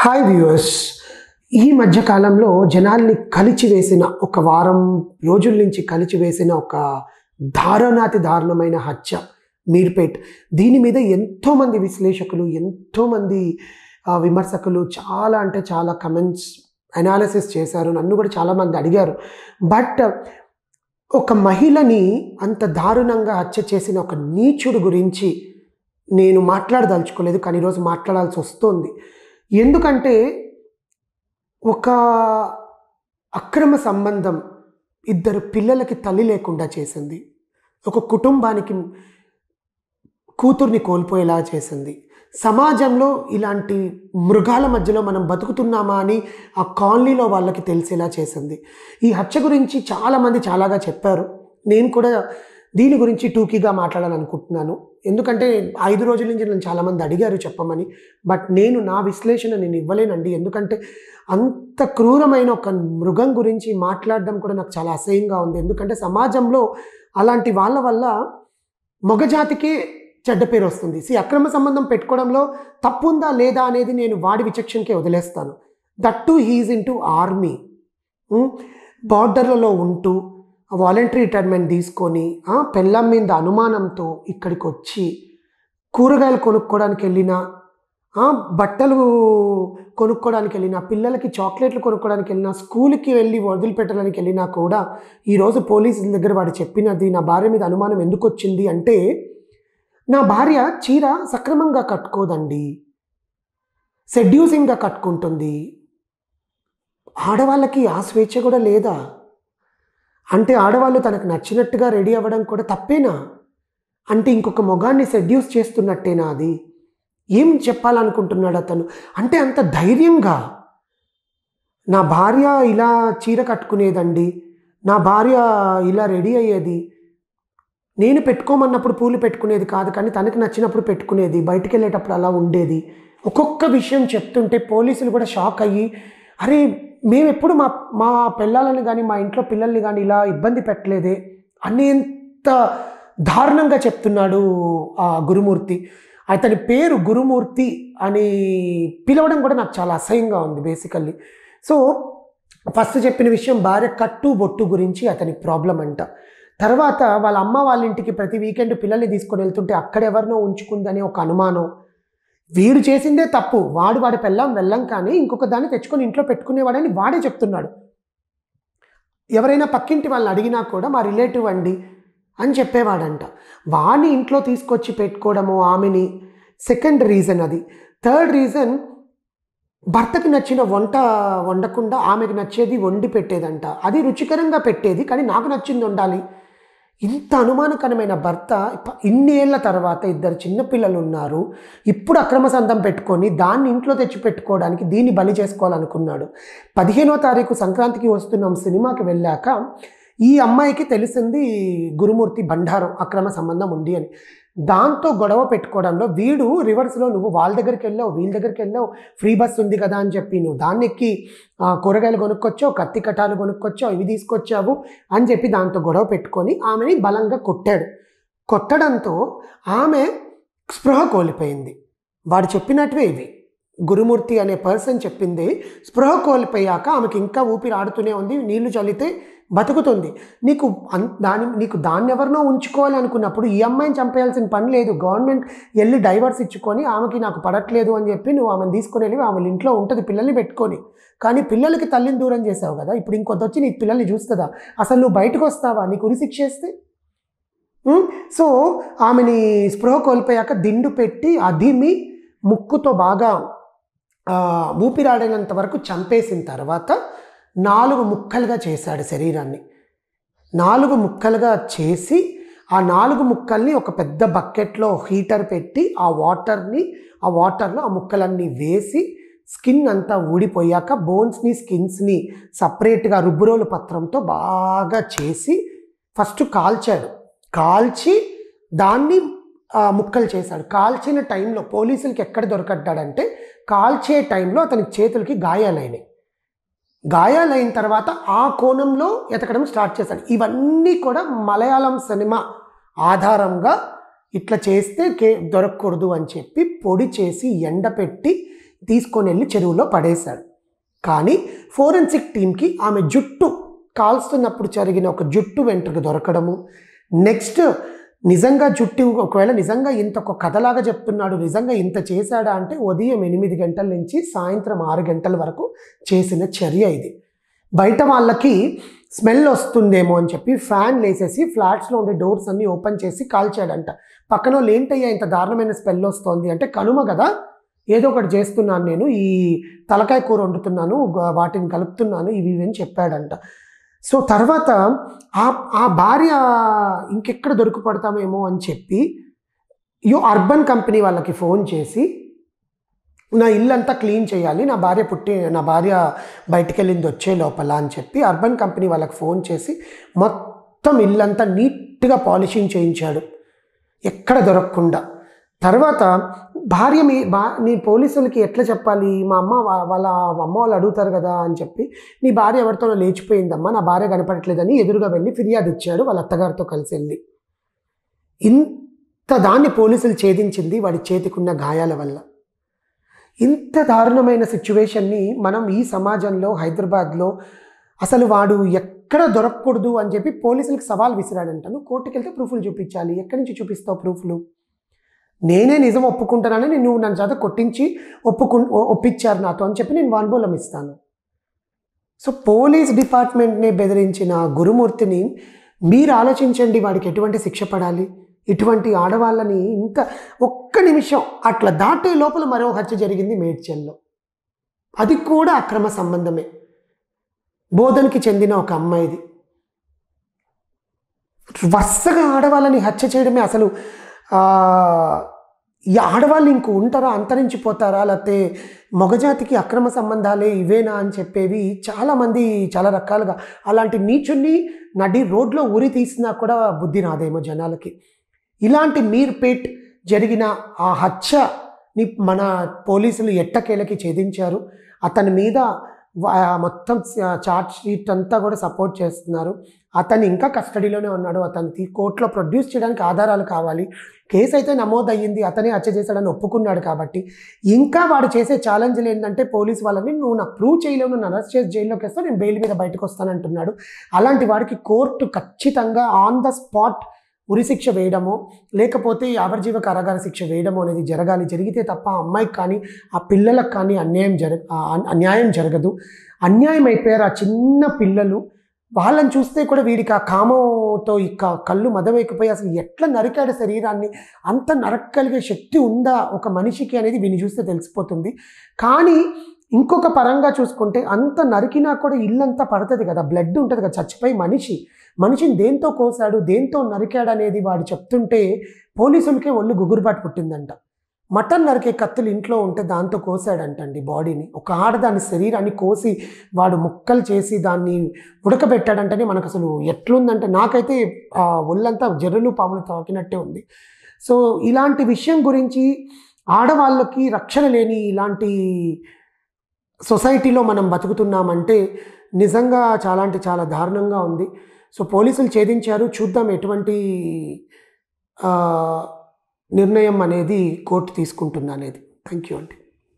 Hi viewers. ఈ మధ్య కాలంలో జనాల్ని కలిచివేసిన ఒక వారం రోజుల నుంచి కలిచివేసిన ఒక దారుణాతి దారుణమైన హత్య మీర్పేట్. దీని మీద ఎంతోమంది విశ్లేషకులు, ఎంతోమంది విమర్శకులు చాలా అంటే చాలా కమెంట్స్, అనాలిసిస్ చేశారు. నన్ను కూడా చాలామంది అడిగారు. బట్ ఒక మహిళని అంత దారుణంగా హత్య చేసిన ఒక నీచుడు గురించి నేను మాట్లాడదలుచుకోలేదు, కానీ ఈరోజు మాట్లాడాల్సి వస్తుంది. ఎందుకంటే ఒక అక్రమ సంబంధం ఇద్దరు పిల్లలకి తల్లి లేకుండా చేసింది, ఒక కుటుంబానికి కూతుర్ని కోల్పోయేలా చేసింది. సమాజంలో ఇలాంటి మృగాల మధ్యలో మనం బతుకుతున్నామా అని ఆ కాలనీలో వాళ్ళకి తెలిసేలా చేసింది. ఈ హత్య గురించి చాలామంది చాలాగా చెప్పారు. నేను కూడా దీని గురించి టూకీగా మాట్లాడాలనుకుంటున్నాను. ఎందుకంటే 5 రోజుల నుంచి నన్ను చాలామంది అడిగారు చెప్పమని. బట్ నేను నా విశ్లేషణ నేను ఇవ్వలేనండి. ఎందుకంటే అంత క్రూరమైన ఒక మృగం గురించి మాట్లాడడం కూడా నాకు చాలా అసహ్యంగా ఉంది. ఎందుకంటే సమాజంలో అలాంటి వాళ్ళ వల్ల మగజాతికి చెడ్డ పేరు వస్తుంది. అక్రమ సంబంధం పెట్టుకోవడంలో తప్పు ఉందా లేదా అనేది నేను వాడి విచక్షణకే వదిలేస్తాను. That too he's into army, బార్డర్లలో ఉంటూ వాలంటరీ రిటైర్మెంట్ తీసుకొని పెళ్ళాం మీద అనుమానంతో ఇక్కడికి వచ్చి కూరగాయలు కొనుక్కోవడానికి వెళ్ళినా, బట్టలు కొనుక్కోవడానికి వెళ్ళినా, పిల్లలకి చాక్లెట్లు కొనుక్కోవడానికి వెళ్ళినా, స్కూల్కి వెళ్ళి వదిలిపెట్టడానికి వెళ్ళినా కూడా ఈరోజు పోలీసుల దగ్గర వాడు చెప్పినది, నా భార్య మీద అనుమానం ఎందుకు వచ్చింది అంటే, నా భార్య చీర సక్రమంగా కట్టుకోదండి, సెడ్యూసింగ్గా కట్టుకుంటుంది, ఆడవాళ్ళకి ఆ స్వేచ్ఛ కూడా లేదా అంటే, ఆడవాళ్ళు తనకు నచ్చినట్టుగా రెడీ అవ్వడం కూడా తప్పేనా అంటే, ఇంకొక మొగాన్ని సెడ్యూస్ చేస్తున్నట్టేనా? అది ఏం చెప్పాలనుకుంటున్నాడు అతను అంటే? అంత ధైర్యంగా నా భార్య ఇలా చీర కట్టుకునేదండి, నా భార్య ఇలా రెడీ అయ్యేది, నేను పెట్టుకోమన్నప్పుడు పూలు పెట్టుకునేది కాదు, కానీ తనకు నచ్చినప్పుడు పెట్టుకునేది, బయటికి వెళ్ళేటప్పుడు అలా ఉండేది. ఒక్కొక్క విషయం చెప్తుంటే పోలీసులు కూడా షాక్ అయ్యి, అరే మేము ఎప్పుడు మా పిల్లలని కానీ మా ఇంట్లో పిల్లల్ని కానీ ఇలా ఇబ్బంది పెట్టలేదే అనేంత దారుణంగా చెప్తున్నాడు ఆ గురుమూర్తి. అతని పేరు గురుమూర్తి అని పిలవడం కూడా నాకు చాలా అసహ్యంగా ఉంది బేసికల్లీ. సో ఫస్ట్ చెప్పిన విషయం భార్య కట్టు బొట్టు గురించి అతని ప్రాబ్లం అంట. తర్వాత వాళ్ళ అమ్మ వాళ్ళ ఇంటికి ప్రతి వీకెండ్ పిల్లల్ని తీసుకొని వెళ్తుంటే అక్కడెవరినో ఉంచుకుందని ఒక అనుమానం. వీడు చేసిందే తప్పు, వాడి పెళ్ళాం వెళ్ళం కానీ ఇంకొక దాన్ని తెచ్చుకొని ఇంట్లో పెట్టుకునేవాడని వాడే చెప్తున్నాడు. ఎవరైనా పక్కింటి వాళ్ళని అడిగినా కూడా మా రిలేటివ్ అండి అని చెప్పేవాడంట. వాడిని ఇంట్లో తీసుకొచ్చి పెట్టుకోవడము ఆమెని సెకండ్ రీజన్ అది. థర్డ్ రీజన్, భర్తకి నచ్చిన వంట వండకుండా ఆమెకు నచ్చేది వండి పెట్టేదంట. అది రుచికరంగా పెట్టేది, కానీ నాకు నచ్చింది వండాలి. ఇంత అనుమానకరమైన భర్త ఇన్ని ఏళ్ళ తర్వాత ఇద్దరు చిన్నపిల్లలు ఉన్నారు, ఇప్పుడు అక్రమ సంబంధం పెట్టుకొని దాన్ని ఇంట్లో తెచ్చి పెట్టుకోవడానికి దీన్ని బలి చేసుకోవాలనుకున్నాడు. 15వ తారీఖు సంక్రాంతికి వస్తున్నాం సినిమాకి వెళ్ళాక ఈ అమ్మాయికి తెలిసింది గురుమూర్తి బండారం అక్రమ సంబంధం ఉంది అని. దాంతో గొడవ పెట్టుకోవడంలో వీడు రివర్స్లో, నువ్వు వాళ్ళ దగ్గరికి వెళ్ళావు, వీళ్ళ దగ్గరికి వెళ్ళావు, ఫ్రీ బస్ ఉంది కదా అని చెప్పి నువ్వు దాన్ని ఎక్కి కూరగాయలు కొనుక్కొచ్చావు, కత్తి కటాలు కొనుక్కొచ్చావు, ఇవి తీసుకొచ్చావు అని చెప్పి దాంతో గొడవ పెట్టుకొని ఆమెని బలంగా కొట్టాడు. కొట్టడంతో ఆమె స్పృహ కోల్పోయింది. వాడు చెప్పినట్టువే ఇవి, గురుమూర్తి అనే పర్సన్ చెప్పింది. స్పృహ కోల్పోయాక ఆమెకి ఇంకా ఊపిరి ఆడుతూనే ఉంది, నీళ్లు చల్లితే బతుకుతుంది. నీకు దాన్ని ఎవరినో ఉంచుకోవాలి అనుకున్నప్పుడు ఈ అమ్మాయిని చంపేయాల్సిన పని లేదు. గవర్నమెంట్ వెళ్ళి డైవర్స్ ఇచ్చుకొని ఆమెకి నాకు పడట్లేదు అని చెప్పి నువ్వు ఆమెను తీసుకుని వెళ్ళి ఆమె ఇంట్లో ఉంటుంది పిల్లల్ని పెట్టుకొని. కానీ పిల్లలకి తల్లిని దూరం చేసావు కదా, ఇప్పుడు ఇంకొద్దొచ్చి నీ పిల్లల్ని చూస్తుందా? అసలు నువ్వు బయటకు వస్తావా నీకు ఉరిశిక్ష వేస్తే? సో ఆమెని స్పృహ కోల్పోయాక దిండు పెట్టి అదిమి ముక్కుతో బాగా ఊపిరాడినంత వరకు చంపేసిన తర్వాత 4 ముక్కలుగా చేశాడు శరీరాన్ని. 4 ముక్కలుగా చేసి ఆ 4 ముక్కల్ని ఒక పెద్ద బకెట్లో హీటర్ పెట్టి ఆ వాటర్లో ఆ ముక్కలన్నీ వేసి స్కిన్ అంతా ఊడిపోయాక బోన్స్ని స్కిన్స్ని సపరేట్గా రుబ్బురోలు పత్రంతో బాగా చేసి ఫస్ట్ కాల్చాడు. కాల్చి దాన్ని ముక్కలు చేశాడు. కాల్చిన టైంలో పోలీసులకి ఎక్కడ దొరకడ్డాడంటే, కాల్చే టైంలో అతని చేతులకి గాయాలైనాయి. గాయాలైన తర్వాత ఆ కోణంలో ఎతకడం స్టార్ట్ చేశాడు. ఇవన్నీ కూడా మలయాళం సినిమా ఆధారంగా ఇట్లా చేస్తే దొరకకూడదు అని చెప్పి పొడి చేసి ఎండపెట్టి తీసుకొని వెళ్ళి చెరువులో పడేశాడు. కానీ ఫోరెన్సిక్ టీంకి ఆమె జుట్టు కాల్స్తున్నప్పుడు జరిగిన ఒక జుట్టు వెంట్రుక దొరకడము, నెక్స్ట్ నిజంగా జుట్టు ఒకవేళ నిజంగా ఇంత ఒక కథలాగా చెప్తున్నాడు, నిజంగా ఇంత చేశాడా అంటే ఉదయం 8 గంటల నుంచి సాయంత్రం 6 గంటల వరకు చేసిన చర్య ఇది. బయట వాళ్ళకి స్మెల్ వస్తుందేమో అని చెప్పి ఫ్యాన్ వేసేసి ఫ్లాట్స్లో ఉండే డోర్స్ అన్నీ ఓపెన్ చేసి కాల్చాడంట. పక్కన వాళ్ళు ఏంటయ్యా ఇంత దారుణమైన స్మెల్ వస్తుంది అంటే, కనుమ కదా ఏదో ఒకటి చేస్తున్నాను నేను, ఈ తలకాయ కూర వండుతున్నాను, వాటిని కలుపుతున్నాను, ఇవి అని చెప్పాడంట. సో తర్వాత ఆ భార్య ఇంకెక్కడ దొరికిపడతామేమో అని చెప్పి అర్బన్ కంపెనీ వాళ్ళకి ఫోన్ చేసి నా ఇల్లంతా క్లీన్ చేయాలి, నా భార్య బయటికి వెళ్ళింది వచ్చే లోపల అని చెప్పి అర్బన్ కంపెనీ వాళ్ళకి ఫోన్ చేసి మొత్తం ఇల్లంతా నీట్గా పాలిషింగ్ చేయించాడు ఎక్కడ దొరకకుండా. తర్వాత భార్య నీ పోలీసులకి ఎట్లా చెప్పాలి, మా అమ్మ వాళ్ళు అడుగుతారు కదా అని చెప్పి, నీ భార్య ఎవరితోనో లేచిపోయిందమ్మా, నా భార్య కనపడట్లేదని ఎదురుగా వెళ్ళి ఫిర్యాదు ఇచ్చాడు వాళ్ళ అత్తగారితో కలిసి వెళ్ళి. ఇంత దాన్ని పోలీసులు ఛేదించింది వాడి చేతికున్న గాయాల వల్ల. ఇంత దారుణమైన సిచ్యువేషన్ని మనం ఈ సమాజంలో హైదరాబాద్లో అసలు వాడు ఎక్కడ దొరకకూడదు అని చెప్పి పోలీసులకు సవాల్ విసిరాడంట. నువ్వు కోర్టుకు వెళ్తే ప్రూఫ్లు చూపించాలి, ఎక్కడి నుంచి చూపిస్తావు ప్రూఫ్లు? నేనే నిజం ఒప్పుకుంటానని నువ్వు నన్ను చేత కొట్టించి ఒప్పించారు నాతో అని చెప్పి నేను వాంగ్మూలం ఇస్తాను. సో పోలీస్ డిపార్ట్మెంట్ని బెదిరించిన గురుమూర్తిని మీరు ఆలోచించండి, వాడికి ఎటువంటి శిక్ష పడాలి? ఇటువంటి ఆడవాళ్ళని ఒక్క నిమిషం అట్లా దాటే లోపల మరో హత్య జరిగింది మేడ్చల్లో. అది కూడా అక్రమ సంబంధమే, బోధనకి చెందిన ఒక అమ్మాయిది. వరుసగా ఆడవాళ్ళని హత్య చేయడమే. అసలు ఈ ఆడవాళ్ళు ఇంక ఉంటారా, అంతరించిపోతారా, లేకపోతే మగజాతికి అక్రమ సంబంధాలే ఇవేనా అని చెప్పేవి చాలామంది చాలా రకాలుగా. అలాంటి నీచుని నడి రోడ్లో ఉరి తీసినా కూడా బుద్ధి రాదేమో జనాలకి. ఇలాంటి మీర్పేట్ జరిగిన ఆ హత్యని మన పోలీసులు ఎట్టకేలకి ఛేదించారు. అతని మీద మొత్తం చార్జ్ షీట్ అంతా కూడా సపోర్ట్ చేస్తున్నారు. అతను ఇంకా కస్టడీలోనే ఉన్నాడు. అతనికి కోర్టులో ప్రొడ్యూస్ చేయడానికి ఆధారాలు కావాలి. కేసు అయితే నమోదయ్యింది, అతనే హత్య చేశాడని ఒప్పుకున్నాడు. కాబట్టి ఇంకా వాడు చేసే ఛాలెంజ్లు ఏంటంటే పోలీసు వాళ్ళని, నువ్వు నాకు ప్రూవ్ చేయలేవు, నన్ను అరెస్ట్ చేసి జైల్లోకి వేస్తావు, నేను బెయిల్ మీద బయటకు వస్తానంటున్నాడు. అలాంటి వాడికి కోర్టు ఖచ్చితంగా ఆన్ ద స్పాట్ ఉరిశిక్ష వేయడమో లేకపోతే యావజ్జీవ కారాగార శిక్ష వేయడమో అనేది జరగాలి. జరిగితే తప్ప ఆ అమ్మాయికి కానీ ఆ పిల్లలకు కానీ అన్యాయం జరగదు. అన్యాయం అయిపోయారు ఆ చిన్న పిల్లలు. వాళ్ళని చూస్తే కూడా వీడికి ఆ కామంతో కళ్ళు మదవైకిపోయి అసలు ఎట్లా నరికాడు శరీరాన్ని, అంత నరకగలిగే శక్తి ఉందా ఒక మనిషికి అనేది వీడిని చూస్తే తెలిసిపోతుంది. కానీ ఇంకొక పరంగా చూసుకుంటే అంత నరికినా కూడా ఇల్లంతా పడుతుంది కదా, బ్లడ్ ఉంటుంది కదా, చచ్చిపోయి మనిషిని దేంతో కోసాడు, దేంతో నరికాడు అనేది వాడు చెప్తుంటే పోలీసులకే ఒళ్ళు గుగురుబాటు పుట్టిందంట. మటన్ నరికే కత్తులు ఇంట్లో ఉంటే దాంతో కోసాడంటండి బాడీని. ఒక ఆడదాని శరీరాన్ని కోసి వాడు ముక్కలు చేసి దాన్ని ఉడకబెట్టాడంటేనే మనకు అసలు ఎట్లుందంటే, నాకైతే ఒళ్ళంతా జర్రులు పాములు తాకినట్టే ఉంది. సో ఇలాంటి విషయం గురించి ఆడవాళ్ళకి రక్షణ లేని ఇలాంటి సొసైటీలో మనం బతుకుతున్నామంటే నిజంగా చాలా దారుణంగా ఉంది. సో పోలీసులు ఛేదించారు. చూద్దాం ఎటువంటి నిర్ణయం అనేది కోర్టు తీసుకుంటుందా అనేది. థ్యాంక్ యూ అండి.